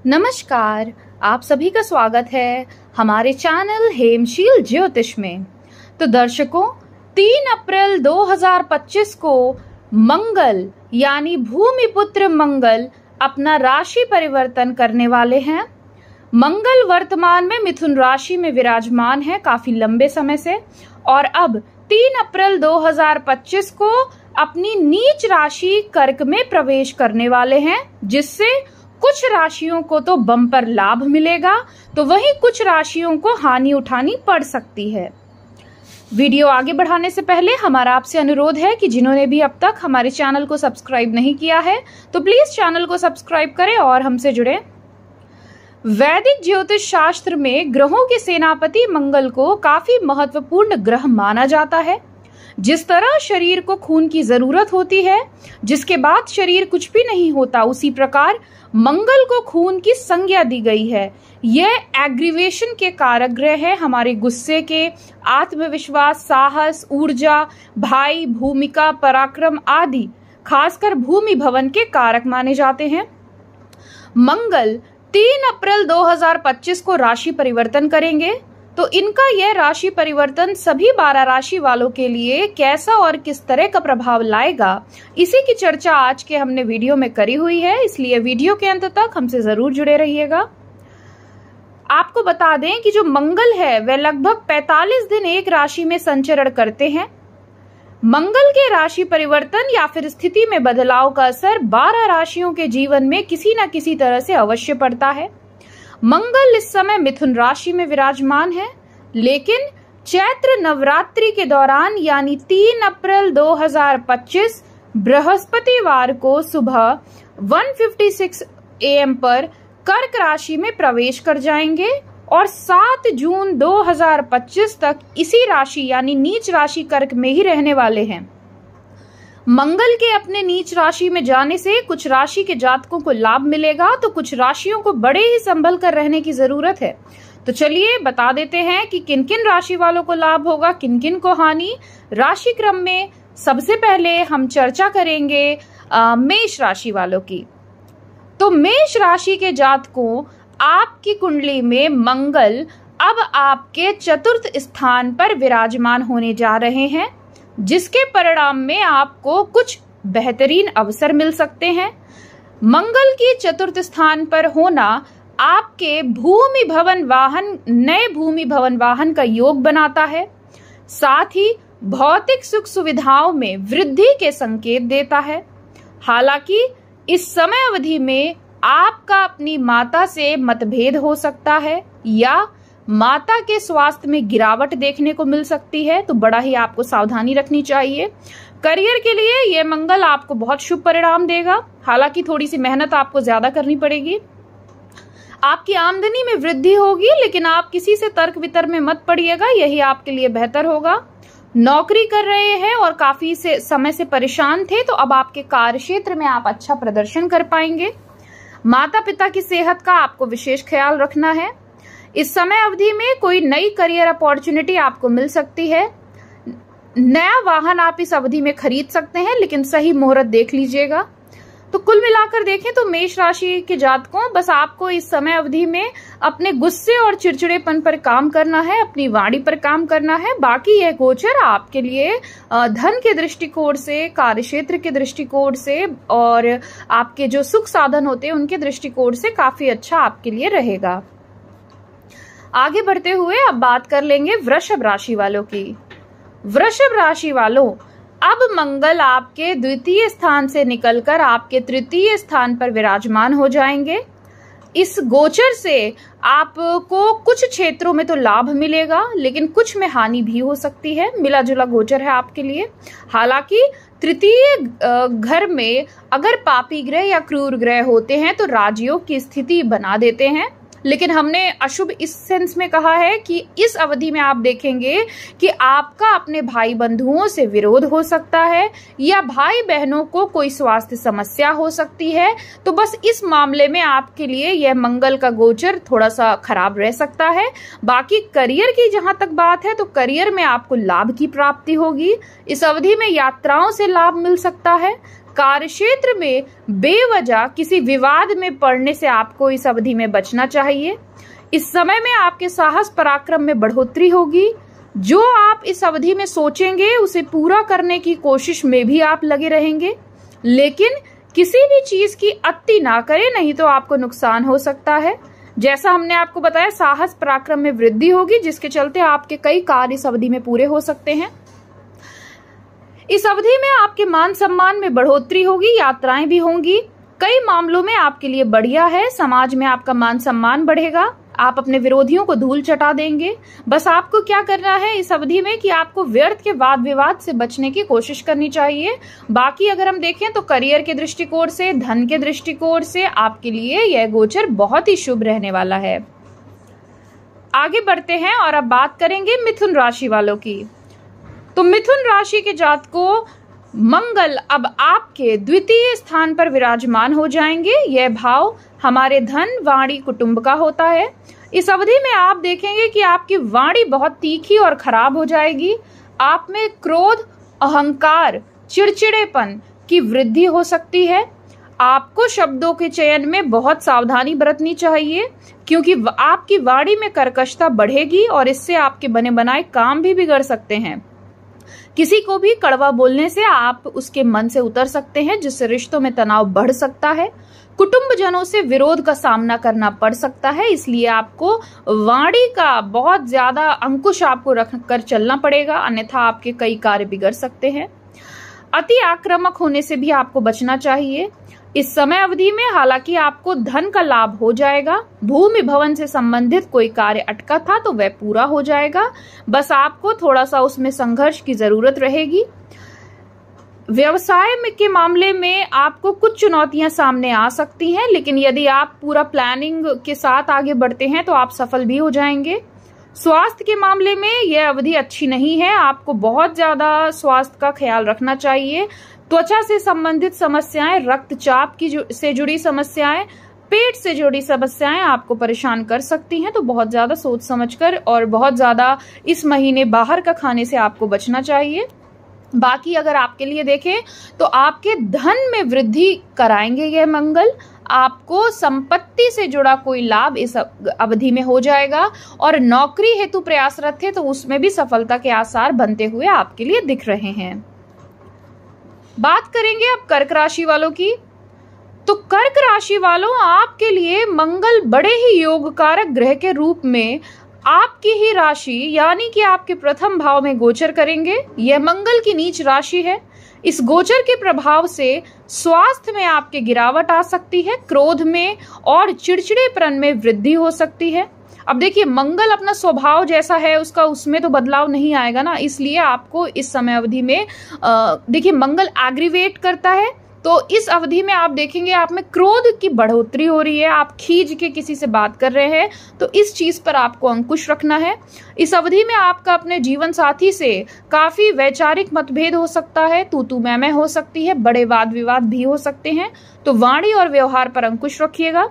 नमस्कार, आप सभी का स्वागत है हमारे चैनल हेमशील ज्योतिष में। तो दर्शकों, 3 अप्रैल 2025 को मंगल यानी भूमिपुत्र मंगल अपना राशि परिवर्तन करने वाले हैं। मंगल वर्तमान में मिथुन राशि में विराजमान है काफी लंबे समय से, और अब 3 अप्रैल 2025 को अपनी नीच राशि कर्क में प्रवेश करने वाले हैं, जिससे कुछ राशियों को तो बम्पर लाभ मिलेगा तो वहीं कुछ राशियों को हानि उठानी पड़ सकती है। वीडियो आगे बढ़ाने से पहले हमारा आपसे अनुरोध है कि जिन्होंने भी अब तक हमारे चैनल को सब्सक्राइब नहीं किया है तो प्लीज चैनल को सब्सक्राइब करें और हमसे जुड़ें। वैदिक ज्योतिष शास्त्र में ग्रहों के सेनापति मंगल को काफी महत्वपूर्ण ग्रह माना जाता है। जिस तरह शरीर को खून की जरूरत होती है, जिसके बाद शरीर कुछ भी नहीं होता, उसी प्रकार मंगल को खून की संज्ञा दी गई है। यह एग्रीवेशन के कारक ग्रह है, हमारे गुस्से के, आत्मविश्वास, साहस, ऊर्जा, भाई, भूमिका, पराक्रम आदि खासकर भूमि भवन के कारक माने जाते हैं। मंगल 3 अप्रैल 2025 को राशि परिवर्तन करेंगे, तो इनका यह राशि परिवर्तन सभी 12 राशि वालों के लिए कैसा और किस तरह का प्रभाव लाएगा, इसी की चर्चा आज के हमने वीडियो में करी हुई है, इसलिए वीडियो के अंत तक हमसे जरूर जुड़े रहिएगा। आपको बता दें कि जो मंगल है वह लगभग 45 दिन एक राशि में संचरण करते हैं। मंगल के राशि परिवर्तन या फिर स्थिति में बदलाव का असर 12 राशियों के जीवन में किसी न किसी तरह से अवश्य पड़ता है। मंगल इस समय मिथुन राशि में विराजमान है, लेकिन चैत्र नवरात्रि के दौरान यानी 3 अप्रैल 2025 बृहस्पतिवार को सुबह 1:56 AM पर कर्क राशि में प्रवेश कर जाएंगे और 7 जून 2025 तक इसी राशि यानी नीच राशि कर्क में ही रहने वाले हैं। मंगल के अपने नीच राशि में जाने से कुछ राशि के जातकों को लाभ मिलेगा, तो कुछ राशियों को बड़े ही संभल कर रहने की जरूरत है। तो चलिए बता देते हैं कि किन किन राशि वालों को लाभ होगा, किन किन को हानि। राशि क्रम में सबसे पहले हम चर्चा करेंगे मेष राशि वालों की। तो मेष राशि के जातकों, आपकी कुंडली में मंगल अब आपके चतुर्थ स्थान पर विराजमान होने जा रहे हैं, जिसके परिणाम में आपको कुछ बेहतरीन अवसर मिल सकते हैं। मंगल की चतुर्थ स्थान पर होना आपके भूमि भवन वाहन, नए भूमि भवन वाहन का योग बनाता है, साथ ही भौतिक सुख सुविधाओं में वृद्धि के संकेत देता है। हालांकि इस समय अवधि में आपका अपनी माता से मतभेद हो सकता है या माता के स्वास्थ्य में गिरावट देखने को मिल सकती है, तो बड़ा ही आपको सावधानी रखनी चाहिए। करियर के लिए यह मंगल आपको बहुत शुभ परिणाम देगा, हालांकि थोड़ी सी मेहनत आपको ज्यादा करनी पड़ेगी। आपकी आमदनी में वृद्धि होगी, लेकिन आप किसी से तर्क वितर्क में मत पड़िएगा, यही आपके लिए बेहतर होगा। नौकरी कर रहे हैं और काफी समय से परेशान थे, तो अब आपके कार्य क्षेत्र में आप अच्छा प्रदर्शन कर पाएंगे। माता पिता की सेहत का आपको विशेष ख्याल रखना है। इस समय अवधि में कोई नई करियर अपॉर्चुनिटी आपको मिल सकती है। नया वाहन आप इस अवधि में खरीद सकते हैं, लेकिन सही मुहूर्त देख लीजिएगा। तो कुल मिलाकर देखें तो मेष राशि के जातकों, बस आपको इस समय अवधि में अपने गुस्से और चिड़चिड़ेपन पर काम करना है, अपनी वाणी पर काम करना है। बाकी यह गोचर आपके लिए धन के दृष्टिकोण से, कार्यक्षेत्र के दृष्टिकोण से और आपके जो सुख साधन होते हैं उनके दृष्टिकोण से काफी अच्छा आपके लिए रहेगा। आगे बढ़ते हुए अब बात कर लेंगे वृषभ राशि वालों की। वृषभ राशि वालों, अब मंगल आपके द्वितीय स्थान से निकलकर आपके तृतीय स्थान पर विराजमान हो जाएंगे। इस गोचर से आपको कुछ क्षेत्रों में तो लाभ मिलेगा, लेकिन कुछ में हानि भी हो सकती है। मिला जुला गोचर है आपके लिए। हालांकि तृतीय घर में अगर पापी ग्रह या क्रूर ग्रह होते हैं तो राजयोग की स्थिति बना देते हैं, लेकिन हमने अशुभ इस सेंस में कहा है कि इस अवधि में आप देखेंगे कि आपका अपने भाई बंधुओं से विरोध हो सकता है या भाई बहनों को कोई स्वास्थ्य समस्या हो सकती है। तो बस इस मामले में आपके लिए यह मंगल का गोचर थोड़ा सा खराब रह सकता है। बाकी करियर की जहां तक बात है तो करियर में आपको लाभ की प्राप्ति होगी। इस अवधि में यात्राओं से लाभ मिल सकता है। कार्यक्षेत्र में बेवजह किसी विवाद में पड़ने से आपको इस अवधि में बचना चाहिए। इस समय में आपके साहस पराक्रम में बढ़ोतरी होगी। जो आप इस अवधि में सोचेंगे उसे पूरा करने की कोशिश में भी आप लगे रहेंगे, लेकिन किसी भी चीज की अति ना करें, नहीं तो आपको नुकसान हो सकता है। जैसा हमने आपको बताया, साहस पराक्रम में वृद्धि होगी, जिसके चलते आपके कई कार्य इस अवधि में पूरे हो सकते हैं। इस अवधि में आपके मान सम्मान में बढ़ोतरी होगी, यात्राएं भी होंगी। कई मामलों में आपके लिए बढ़िया है। समाज में आपका मान सम्मान बढ़ेगा। आप अपने विरोधियों को धूल चटा देंगे। बस आपको क्या करना है इस अवधि में कि आपको व्यर्थ के वाद विवाद से बचने की कोशिश करनी चाहिए। बाकी अगर हम देखें तो करियर के दृष्टिकोण से, धन के दृष्टिकोण से आपके लिए यह गोचर बहुत ही शुभ रहने वाला है। आगे बढ़ते हैं और अब बात करेंगे मिथुन राशि वालों की। तो मिथुन राशि के जातकों, मंगल अब आपके द्वितीय स्थान पर विराजमान हो जाएंगे। यह भाव हमारे धन, वाणी, कुटुंब का होता है। इस अवधि में आप देखेंगे कि आपकी वाणी बहुत तीखी और खराब हो जाएगी। आप में क्रोध, अहंकार, चिड़चिड़ेपन की वृद्धि हो सकती है। आपको शब्दों के चयन में बहुत सावधानी बरतनी चाहिए, क्योंकि आपकी वाणी में कर्कशता बढ़ेगी और इससे आपके बने बनाए काम भी बिगड़ सकते हैं। किसी को भी कड़वा बोलने से आप उसके मन से उतर सकते हैं, जिससे रिश्तों में तनाव बढ़ सकता है। कुटुंबजनों से विरोध का सामना करना पड़ सकता है, इसलिए आपको वाणी का बहुत ज्यादा अंकुश आपको रखकर चलना पड़ेगा, अन्यथा आपके कई कार्य बिगड़ सकते हैं। अति आक्रामक होने से भी आपको बचना चाहिए। इस समय अवधि में हालांकि आपको धन का लाभ हो जाएगा। भूमि भवन से संबंधित कोई कार्य अटका था तो वह पूरा हो जाएगा। बस आपको थोड़ा सा उसमें संघर्ष की जरूरत रहेगी। व्यवसाय में के मामले में आपको कुछ चुनौतियां सामने आ सकती हैं, लेकिन यदि आप पूरा प्लानिंग के साथ आगे बढ़ते हैं तो आप सफल भी हो जाएंगे। स्वास्थ्य के मामले में यह अवधि अच्छी नहीं है। आपको बहुत ज्यादा स्वास्थ्य का ख्याल रखना चाहिए। त्वचा से संबंधित समस्याएं, रक्तचाप से जुड़ी समस्याएं, पेट से जुड़ी समस्याएं आपको परेशान कर सकती हैं, तो बहुत ज्यादा सोच समझकर और बहुत ज्यादा इस महीने बाहर का खाने से आपको बचना चाहिए। बाकी अगर आपके लिए देखें तो आपके धन में वृद्धि कराएंगे यह मंगल। आपको संपत्ति से जुड़ा कोई लाभ इस अवधि में हो जाएगा और नौकरी हेतु प्रयासरत थे तो उसमें भी सफलता के आसार बनते हुए आपके लिए दिख रहे हैं। बात करेंगे अब कर्क राशि वालों की। तो कर्क राशि वालों, आपके लिए मंगल बड़े ही योगकारक ग्रह के रूप में आपकी ही राशि यानी कि आपके प्रथम भाव में गोचर करेंगे। यह मंगल की नीच राशि है। इस गोचर के प्रभाव से स्वास्थ्य में आपके गिरावट आ सकती है, क्रोध में और चिड़चिड़ेपन में वृद्धि हो सकती है। अब देखिए, मंगल अपना स्वभाव जैसा है उसका उसमें तो बदलाव नहीं आएगा ना, इसलिए आपको इस समय अवधि में देखिए मंगल एग्रीवेट करता है, तो इस अवधि में आप देखेंगे आप में क्रोध की बढ़ोतरी हो रही है। आप खींच के किसी से बात कर रहे हैं, तो इस चीज पर आपको अंकुश रखना है। इस अवधि में आपका अपने जीवन साथी से काफी वैचारिक मतभेद हो सकता है, तू मैं हो सकती है, बड़े वाद विवाद भी हो सकते हैं, तो वाणी और व्यवहार पर अंकुश रखिएगा।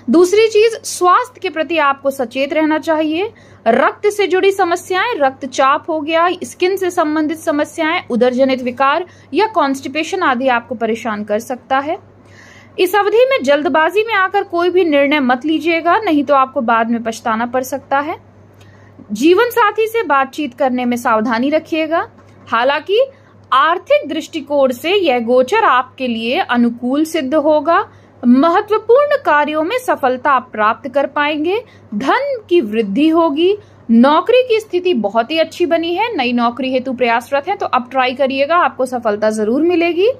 दूसरी चीज, स्वास्थ्य के प्रति आपको सचेत रहना चाहिए। रक्त से जुड़ी समस्याएं, रक्तचाप हो गया, स्किन से संबंधित समस्याएं, उदर जनित विकार या कॉन्स्टिपेशन आदि आपको परेशान कर सकता है। इस अवधि में जल्दबाजी में आकर कोई भी निर्णय मत लीजिएगा, नहीं तो आपको बाद में पछताना पड़ सकता है। जीवन साथी से बातचीत करने में सावधानी रखिएगा। हालांकि आर्थिक दृष्टिकोण से यह गोचर आपके लिए अनुकूल सिद्ध होगा। महत्वपूर्ण कार्यों में सफलता आप प्राप्त कर पाएंगे। धन की वृद्धि होगी। नौकरी की स्थिति बहुत ही अच्छी बनी है। नई नौकरी हेतु प्रयासरत है तो अब ट्राई करिएगा, आपको सफलता जरूर मिलेगी।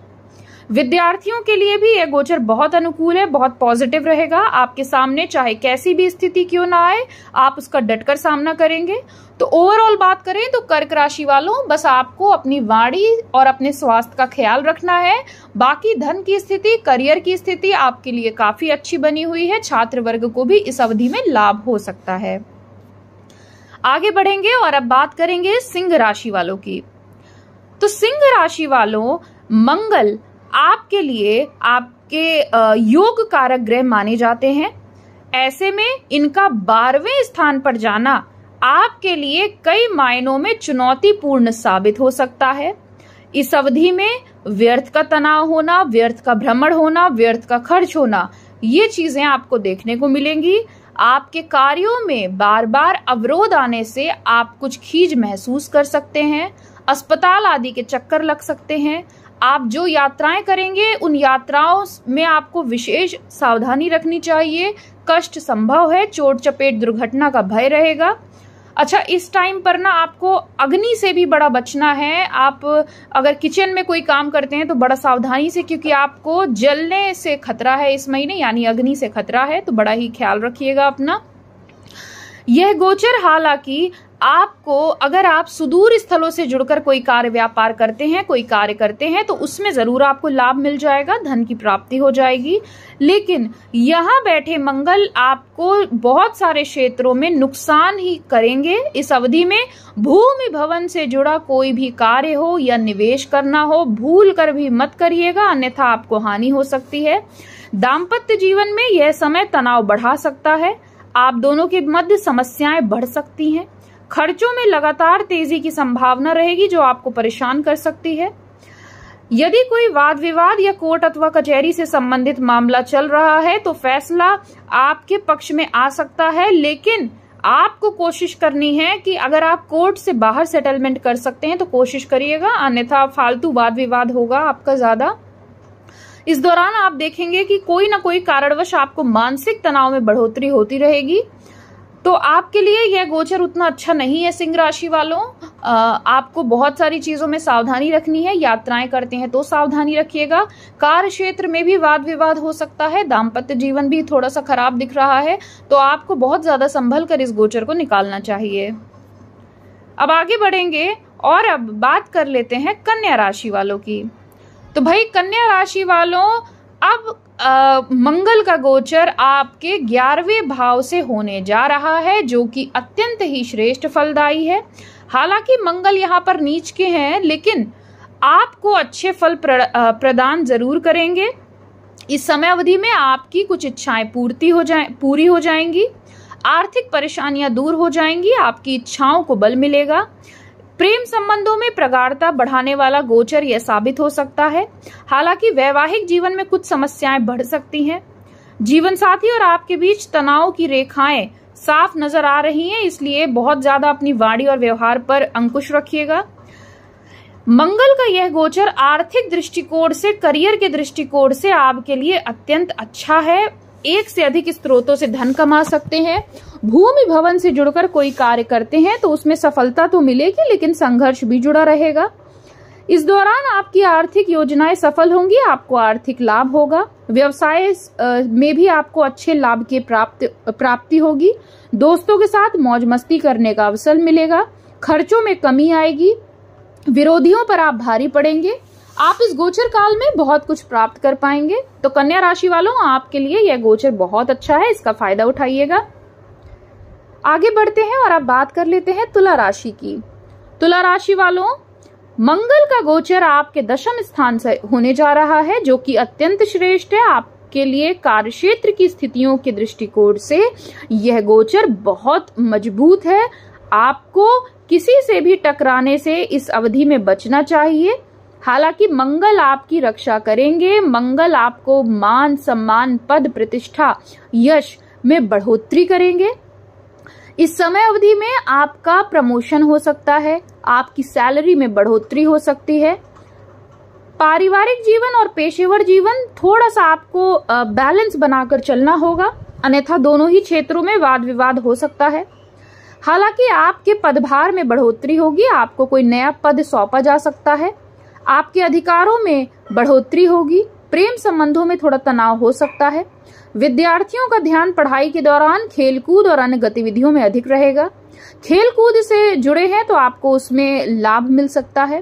विद्यार्थियों के लिए भी यह गोचर बहुत अनुकूल है, बहुत पॉजिटिव रहेगा। आपके सामने चाहे कैसी भी स्थिति क्यों ना आए, आप उसका डटकर सामना करेंगे। तो ओवरऑल बात करें तो कर्क राशि वालों, बस आपको अपनी वाणी और अपने स्वास्थ्य का ख्याल रखना है। बाकी धन की स्थिति, करियर की स्थिति आपके लिए काफी अच्छी बनी हुई है। छात्र वर्ग को भी इस अवधि में लाभ हो सकता है। आगे बढ़ेंगे और अब बात करेंगे सिंह राशि वालों की। तो सिंह राशि वालों, मंगल आपके लिए आपके योग कारक ग्रह माने जाते हैं। ऐसे में इनका 12वें स्थान पर जाना आपके लिए कई मायनों में चुनौतीपूर्ण साबित हो सकता है। इस अवधि में व्यर्थ का तनाव होना, व्यर्थ का भ्रमण होना, व्यर्थ का खर्च होना, ये चीजें आपको देखने को मिलेंगी। आपके कार्यों में बार बार अवरोध आने से आप कुछ खीज महसूस कर सकते हैं, अस्पताल आदि के चक्कर लग सकते हैं। आप जो यात्राएं करेंगे उन यात्राओं में आपको विशेष सावधानी रखनी चाहिए। कष्ट संभव है, चोट चपेट दुर्घटना का भय रहेगा। अच्छा, इस टाइम पर ना आपको अग्नि से भी बड़ा बचना है। आप अगर किचन में कोई काम करते हैं तो बड़ा सावधानी से, क्योंकि आपको जलने से खतरा है इस महीने, यानी अग्नि से खतरा है, तो बड़ा ही ख्याल रखिएगा अपना। यह गोचर हालांकि आपको, अगर आप सुदूर स्थलों से जुड़कर कोई कार्य व्यापार करते हैं, कोई कार्य करते हैं, तो उसमें जरूर आपको लाभ मिल जाएगा, धन की प्राप्ति हो जाएगी। लेकिन यहाँ बैठे मंगल आपको बहुत सारे क्षेत्रों में नुकसान ही करेंगे। इस अवधि में भूमि भवन से जुड़ा कोई भी कार्य हो या निवेश करना हो, भूल कर भी मत करिएगा, अन्यथा आपको हानि हो सकती है। दाम्पत्य जीवन में यह समय तनाव बढ़ा सकता है। आप दोनों के मध्य समस्याएं बढ़ सकती हैं। खर्चों में लगातार तेजी की संभावना रहेगी जो आपको परेशान कर सकती है। यदि कोई वाद विवाद या कोर्ट अथवा कचहरी से संबंधित मामला चल रहा है तो फैसला आपके पक्ष में आ सकता है, लेकिन आपको कोशिश करनी है कि अगर आप कोर्ट से बाहर सेटलमेंट कर सकते हैं तो कोशिश करिएगा, अन्यथा फालतू वाद विवाद होगा आपका ज्यादा। इस दौरान आप देखेंगे कि कोई ना कोई कारणवश आपको मानसिक तनाव में बढ़ोतरी होती रहेगी, तो आपके लिए यह गोचर उतना अच्छा नहीं है। सिंह राशि वालों, आपको बहुत सारी चीजों में सावधानी रखनी है। यात्राएं करते हैं तो सावधानी रखिएगा। कार्य क्षेत्र में भी वाद विवाद हो सकता है। दाम्पत्य जीवन भी थोड़ा सा खराब दिख रहा है, तो आपको बहुत ज्यादा संभल कर इस गोचर को निकालना चाहिए। अब आगे बढ़ेंगे और अब बात कर लेते हैं कन्या राशि वालों की। तो भाई कन्या राशि वालों, अब मंगल का गोचर आपके 11वें भाव से होने जा रहा है, जो कि अत्यंत ही श्रेष्ठ फलदायी है। हालांकि मंगल यहाँ पर नीच के हैं, लेकिन आपको अच्छे फल प्रदान जरूर करेंगे। इस समय अवधि में आपकी कुछ इच्छाएं पूरी हो जाएंगी। आर्थिक परेशानियां दूर हो जाएंगी। आपकी इच्छाओं को बल मिलेगा। प्रेम संबंधों में प्रगाढ़ता बढ़ाने वाला गोचर यह साबित हो सकता है। हालांकि वैवाहिक जीवन में कुछ समस्याएं बढ़ सकती हैं। जीवन साथी और आपके बीच तनाव की रेखाएं साफ नजर आ रही हैं, इसलिए बहुत ज्यादा अपनी वाणी और व्यवहार पर अंकुश रखिएगा। मंगल का यह गोचर आर्थिक दृष्टिकोण से, करियर के दृष्टिकोण से आपके लिए अत्यंत अच्छा है। एक से अधिक स्रोतों से धन कमा सकते हैं। भूमि भवन से जुड़कर कोई कार्य करते हैं तो उसमें सफलता तो मिलेगी, लेकिन संघर्ष भी जुड़ा रहेगा। इस दौरान आपकी आर्थिक योजनाएं सफल होंगी। आपको आर्थिक लाभ होगा। व्यवसाय में भी आपको अच्छे लाभ की प्राप्ति होगी। दोस्तों के साथ मौज मस्ती करने का अवसर मिलेगा। खर्चों में कमी आएगी। विरोधियों पर आप भारी पड़ेंगे। आप इस गोचर काल में बहुत कुछ प्राप्त कर पाएंगे। तो कन्या राशि वालों, आपके लिए यह गोचर बहुत अच्छा है, इसका फायदा उठाइएगा। आगे बढ़ते हैं और अब बात कर लेते हैं तुला राशि की। तुला राशि वालों, मंगल का गोचर आपके 10वें स्थान से होने जा रहा है, जो कि अत्यंत श्रेष्ठ है। आपके लिए कार्यक्षेत्र की स्थितियों के दृष्टिकोण से यह गोचर बहुत मजबूत है। आपको किसी से भी टकराने से इस अवधि में बचना चाहिए। हालांकि मंगल आपकी रक्षा करेंगे। मंगल आपको मान सम्मान, पद प्रतिष्ठा, यश में बढ़ोतरी करेंगे। इस समय अवधि में आपका प्रमोशन हो सकता है। आपकी सैलरी में बढ़ोतरी हो सकती है। पारिवारिक जीवन और पेशेवर जीवन थोड़ा सा आपको बैलेंस बनाकर चलना होगा, अन्यथा दोनों ही क्षेत्रों में वाद विवाद हो सकता है। हालांकि आपके पदभार में बढ़ोतरी होगी। आपको कोई नया पद सौंपा जा सकता है। आपके अधिकारों में बढ़ोतरी होगी। प्रेम संबंधों में थोड़ा तनाव हो सकता है। विद्यार्थियों का ध्यान पढ़ाई के दौरान खेलकूद और अन्य गतिविधियों में अधिक रहेगा। खेलकूद से जुड़े हैं तो आपको उसमें लाभ मिल सकता है।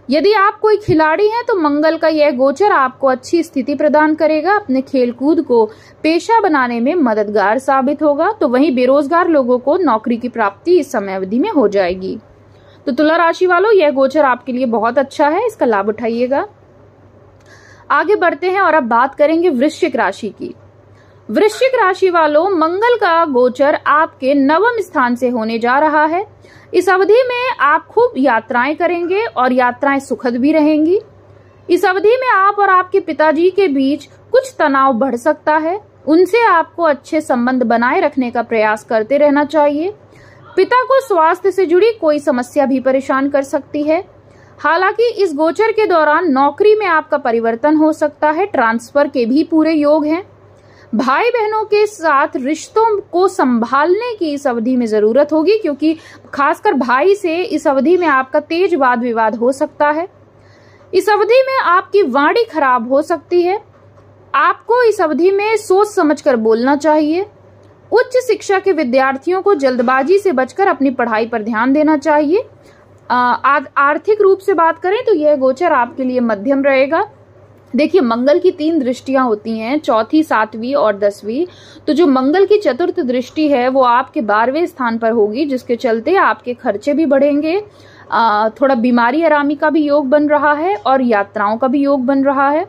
यदि आप कोई खिलाड़ी हैं तो मंगल का यह गोचर आपको अच्छी स्थिति प्रदान करेगा। अपने खेलकूद को पेशा बनाने में मददगार साबित होगा। तो वहीं बेरोजगार लोगों को नौकरी की प्राप्ति इस समय अवधि में हो जाएगी। तो तुला राशि वालों, यह गोचर आपके लिए बहुत अच्छा है, इसका लाभ उठाइएगा। आगे बढ़ते हैं और अब बात करेंगे वृश्चिक राशि की। वृश्चिक राशि वालों, मंगल का गोचर आपके 9वें स्थान से होने जा रहा है। इस अवधि में आप खूब यात्राएं करेंगे और यात्राएं सुखद भी रहेंगी। इस अवधि में आप और आपके पिताजी के बीच कुछ तनाव बढ़ सकता है। उनसे आपको अच्छे संबंध बनाए रखने का प्रयास करते रहना चाहिए। पिता को स्वास्थ्य से जुड़ी कोई समस्या भी परेशान कर सकती है। हालांकि इस गोचर के दौरान नौकरी में आपका परिवर्तन हो सकता है। ट्रांसफर के भी पूरे योग हैं। भाई बहनों के साथ रिश्तों को संभालने की इस अवधि में जरूरत होगी, क्योंकि खासकर भाई से इस अवधि में आपका तेज वाद विवाद हो सकता है। इस अवधि में आपकी वाणी खराब हो सकती है। आपको इस अवधि में सोच समझकर बोलना चाहिए। उच्च शिक्षा के विद्यार्थियों को जल्दबाजी से बचकर अपनी पढ़ाई पर ध्यान देना चाहिए। आर्थिक रूप से बात करें तो यह गोचर आपके लिए मध्यम रहेगा। देखिए, मंगल की 3 दृष्टियां होती हैं, चौथी, 7वीं और 10वीं। तो जो मंगल की चतुर्थ दृष्टि है वो आपके 12वें स्थान पर होगी, जिसके चलते आपके खर्चे भी बढ़ेंगे। थोड़ा बीमारी आरामी का भी योग बन रहा है और यात्राओं का भी योग बन रहा है।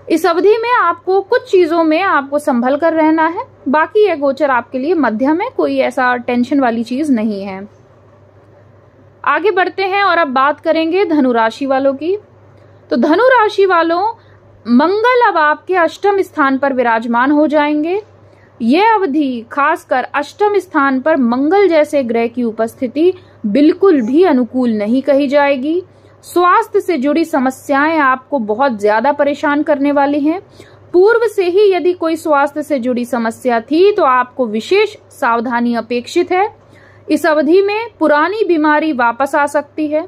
इस अवधि में आपको कुछ चीजों में आपको संभल कर रहना है। बाकी यह गोचर आपके लिए मध्यम है, कोई ऐसा टेंशन वाली चीज नहीं है। आगे बढ़ते हैं और अब बात करेंगे धनु राशि वालों की। तो धनु राशि वालों, मंगल अब आपके अष्टम स्थान पर विराजमान हो जाएंगे। यह अवधि खासकर अष्टम स्थान पर मंगल जैसे ग्रह की उपस्थिति बिल्कुल भी अनुकूल नहीं कही जाएगी। स्वास्थ्य से जुड़ी समस्याएं आपको बहुत ज्यादा परेशान करने वाली हैं। पूर्व से ही यदि कोई स्वास्थ्य से जुड़ी समस्या थी तो आपको विशेष सावधानी अपेक्षित है। इस अवधि में पुरानी बीमारी वापस आ सकती है।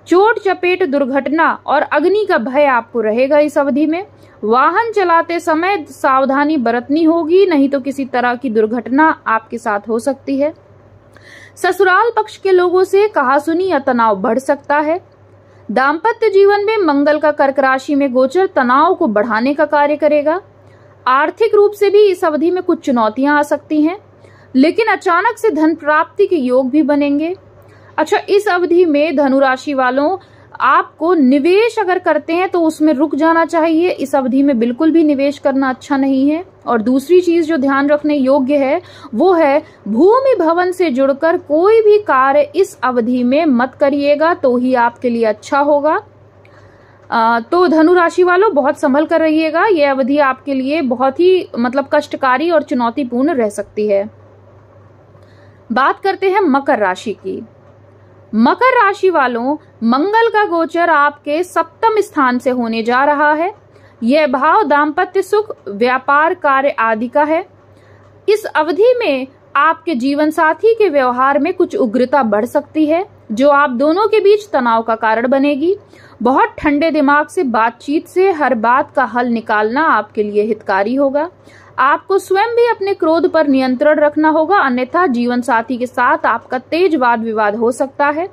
चोट चपेट, दुर्घटना और अग्नि का भय आपको रहेगा। इस अवधि में वाहन चलाते समय सावधानी बरतनी होगी, नहीं तो किसी तरह की दुर्घटना आपके साथ हो सकती है। ससुराल पक्ष के लोगों से कहासुनी या तनाव बढ़ सकता है। दाम्पत्य जीवन में मंगल का कर्क राशि में गोचर तनाव को बढ़ाने का कार्य करेगा। आर्थिक रूप से भी इस अवधि में कुछ चुनौतियां आ सकती हैं, लेकिन अचानक से धन प्राप्ति के योग भी बनेंगे। अच्छा, इस अवधि में धनु राशि वालों, आपको निवेश अगर करते हैं तो उसमें रुक जाना चाहिए। इस अवधि में बिल्कुल भी निवेश करना अच्छा नहीं है। और दूसरी चीज जो ध्यान रखने योग्य है वो है भूमि भवन से जुड़कर कोई भी कार्य इस अवधि में मत करिएगा, तो ही आपके लिए अच्छा होगा। तो धनु राशि वालों, बहुत संभल कर रहिएगा। यह अवधि आपके लिए बहुत ही कष्टकारी और चुनौतीपूर्ण रह सकती है। बात करते हैं मकर राशि की। मकर राशि वालों, मंगल का गोचर आपके 7वें स्थान से होने जा रहा है। यह भाव दाम्पत्य सुख, व्यापार, कार्य आदि का है। इस अवधि में आपके जीवन साथी के व्यवहार में कुछ उग्रता बढ़ सकती है, जो आप दोनों के बीच तनाव का कारण बनेगी। बहुत ठंडे दिमाग से बातचीत से हर बात का हल निकालना आपके लिए हितकारी होगा। आपको स्वयं भी अपने क्रोध पर नियंत्रण रखना होगा, अन्यथा जीवन साथी के साथ आपका तेज वाद विवाद हो सकता है।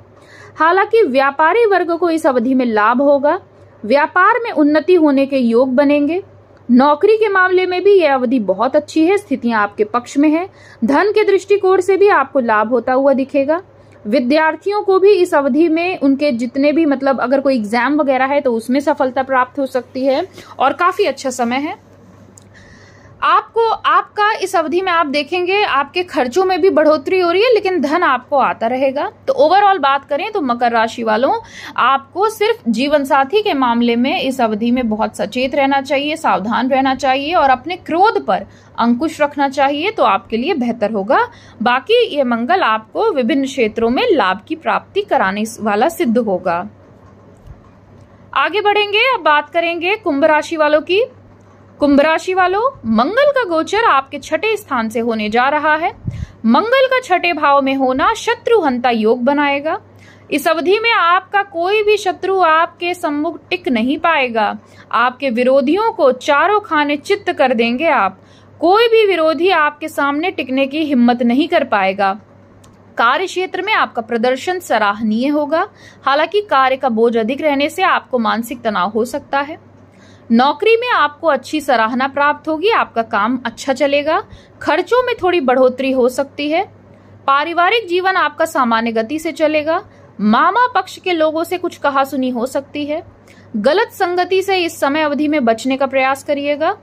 हालांकि व्यापारी वर्ग को इस अवधि में लाभ होगा। व्यापार में उन्नति होने के योग बनेंगे। नौकरी के मामले में भी यह अवधि बहुत अच्छी है, स्थितियां आपके पक्ष में है। धन के दृष्टिकोण से भी आपको लाभ होता हुआ दिखेगा। विद्यार्थियों को भी इस अवधि में उनके जितने भी अगर कोई एग्जाम वगैरह है तो उसमें सफलता प्राप्त हो सकती है और काफी अच्छा समय है। आपका इस अवधि में आप देखेंगे आपके खर्चों में भी बढ़ोतरी हो रही है, लेकिन धन आपको आता रहेगा। तो ओवरऑल बात करें तो मकर राशि वालों, आपको सिर्फ जीवन साथी के मामले में इस अवधि में बहुत सचेत रहना चाहिए, सावधान रहना चाहिए और अपने क्रोध पर अंकुश रखना चाहिए, तो आपके लिए बेहतर होगा। बाकी ये मंगल आपको विभिन्न क्षेत्रों में लाभ की प्राप्ति कराने वाला सिद्ध होगा। आगे बढ़ेंगे, अब बात करेंगे कुंभ राशि वालों की। कुंभ राशि वालों, मंगल का गोचर आपके 6ठे स्थान से होने जा रहा है। मंगल का 6ठे भाव में होना शत्रु हंता योग बनाएगा। इस अवधि में आपका कोई भी शत्रु आपके सम्मुख टिक नहीं पाएगा। आपके विरोधियों को चारों खाने चित्त कर देंगे आप। कोई भी विरोधी आपके सामने टिकने की हिम्मत नहीं कर पाएगा। कार्य क्षेत्र में आपका प्रदर्शन सराहनीय होगा। हालांकि कार्य का बोझ अधिक रहने से आपको मानसिक तनाव हो सकता है। नौकरी में आपको अच्छी सराहना प्राप्त होगी, आपका काम अच्छा चलेगा। खर्चों में थोड़ी बढ़ोतरी हो सकती है। पारिवारिक जीवन आपका सामान्य गति से चलेगा। मामा पक्ष के लोगों से कुछ कहासुनी हो सकती है। गलत संगति से इस समय अवधि में बचने का प्रयास करिएगा।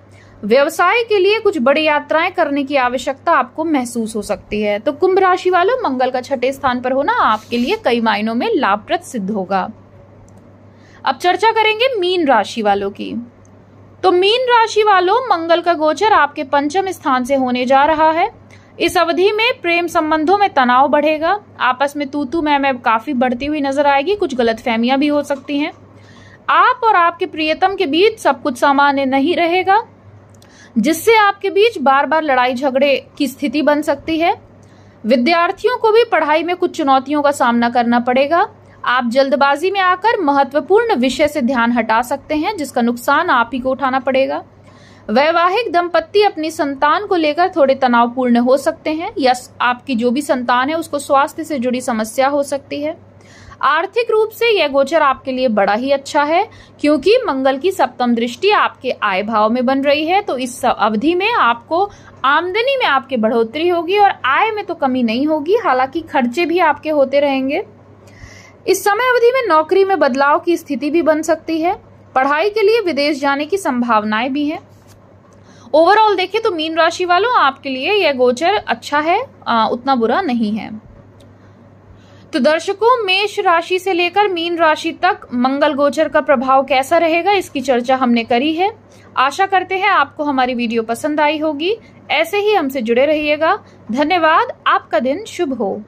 व्यवसाय के लिए कुछ बड़ी यात्राएं करने की आवश्यकता आपको महसूस हो सकती है। तो कुंभ राशि वालों, मंगल का 6ठे स्थान पर होना आपके लिए कई मायनों में लाभप्रद सिद्ध होगा। अब चर्चा करेंगे मीन राशि वालों की। तो मीन राशि वालों, मंगल का गोचर आपके पंचम स्थान से होने जा रहा है। इस अवधि में प्रेम संबंधों में तनाव बढ़ेगा, आपस में तू मैं काफी बढ़ती हुई नजर आएगी, कुछ गलतफहमियां भी हो सकती हैं। आप और आपके प्रियतम के बीच सब कुछ सामान्य नहीं रहेगा, जिससे आपके बीच बार बार लड़ाई झगड़े की स्थिति बन सकती है। विद्यार्थियों को भी पढ़ाई में कुछ चुनौतियों का सामना करना पड़ेगा। आप जल्दबाजी में आकर महत्वपूर्ण विषय से ध्यान हटा सकते हैं, जिसका नुकसान आप ही को उठाना पड़ेगा। वैवाहिक दंपत्ति अपनी संतान को लेकर थोड़े तनावपूर्ण हो सकते हैं, या आपकी जो भी संतान है उसको स्वास्थ्य से जुड़ी समस्या हो सकती है। आर्थिक रूप से यह गोचर आपके लिए बड़ा ही अच्छा है, क्योंकि मंगल की सप्तम दृष्टि आपके आय भाव में बन रही है। तो इस अवधि में आपको आमदनी में आपके बढ़ोतरी होगी और आय में तो कमी नहीं होगी, हालांकि खर्चे भी आपके होते रहेंगे। इस समय अवधि में नौकरी में बदलाव की स्थिति भी बन सकती है। पढ़ाई के लिए विदेश जाने की संभावनाएं भी हैं। ओवरऑल देखें तो मीन राशि वालों, आपके लिए यह गोचर अच्छा है, उतना बुरा नहीं है। तो दर्शकों, मेष राशि से लेकर मीन राशि तक मंगल गोचर का प्रभाव कैसा रहेगा, इसकी चर्चा हमने करी है। आशा करते हैं आपको हमारी वीडियो पसंद आई होगी। ऐसे ही हमसे जुड़े रहिएगा। धन्यवाद। आपका दिन शुभ हो।